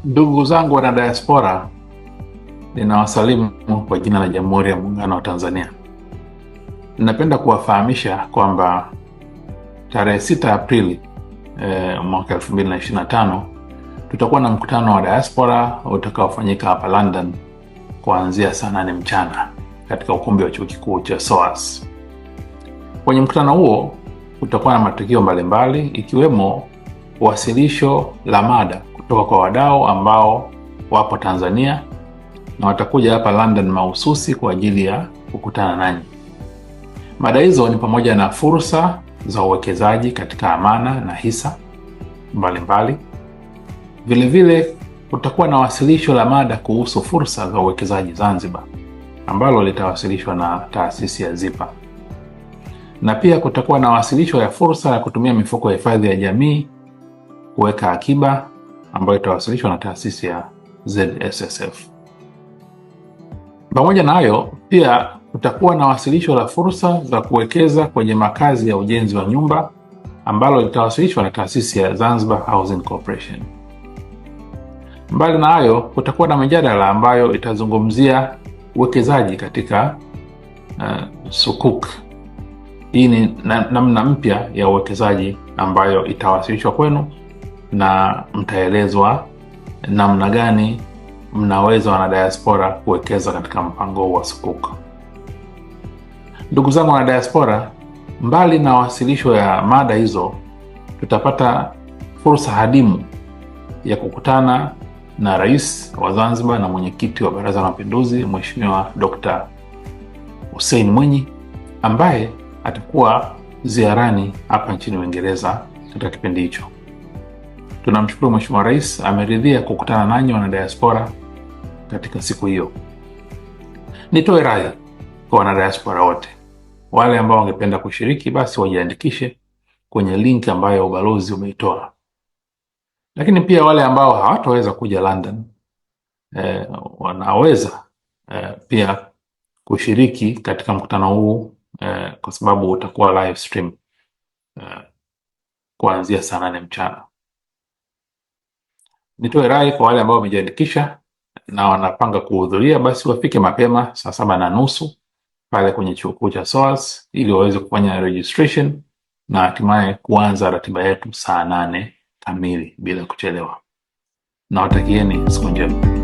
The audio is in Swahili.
Ndugu zangu wana diaspora, ninawasalimu kwa jina la Jamhuri ya Muungano wa Tanzania. Ninapenda kuwafahamisha kwamba tarehe 6 Aprili mwaka 2025 tutakuwa na mkutano wa diaspora utakaofanyika hapa London kuanzia saa 8 mchana katika ukumbi wa chuo kikuu cha SOAS. Kwenye mkutano huo kutakuwa na matukio mbalimbali ikiwemo wasilisho la mada kutoka kwa wadau ambao wapo Tanzania na watakuja hapa London mahususi kwa ajili ya kukutana nanyi. Mada hizo ni pamoja na fursa za uwekezaji katika amana na hisa mbalimbali. Vilevile kutakuwa na wasilisho la mada kuhusu fursa za uwekezaji Zanzibar ambalo litawasilishwa na taasisi ya ZIPA. Na pia kutakuwa na wasilisho ya fursa ya kutumia mifuko ya hifadhi ya jamii kuweka akiba ambayo itawasilishwa na taasisi ya ZSSF. Pamoja na hayo, pia kutakuwa na wasilisho la fursa za kuwekeza kwenye makazi ya ujenzi wa nyumba ambalo litawasilishwa na taasisi ya Zanzibar Housing Corporation. Mbali na hayo, kutakuwa na mijadala ambayo itazungumzia uwekezaji katika sukuk. Hii ni namna mpya ya uwekezaji ambayo itawasilishwa kwenu na mtaelezwa namna gani mnaweza wana diaspora kuwekeza katika mpango wa sukuk. Ndugu zangu wana diaspora, mbali na wasilisho ya mada hizo, tutapata fursa hadimu ya kukutana na Rais wa Zanzibar na Mwenyekiti wa Baraza la Mapinduzi, Mheshimiwa Dr. Hussein Mwinyi, ambaye atakuwa ziarani hapa nchini Uingereza katika kipindi hicho. Tunamshukuru Mheshimiwa Rais ameridhia kukutana nanyi wana diaspora katika siku hiyo. Nitoe rai kwa wana diaspora wote, wale ambao wangependa kushiriki basi wajiandikishe kwenye link ambayo ubalozi umeitoa. Lakini pia wale ambao hawataweza kuja London wanaweza pia kushiriki katika mkutano huu kwa sababu utakuwa live stream kuanzia saa 8 mchana. Nitoe rai kwa wale ambao wamejiandikisha na wanapanga kuhudhuria, basi wafike mapema saa 7:30 pale kwenye chuo kikuu cha SOAS ili waweze kufanya registration na hatimaye kuanza ratiba yetu saa 8 kamili bila kuchelewa. Nawatakieni siku njema.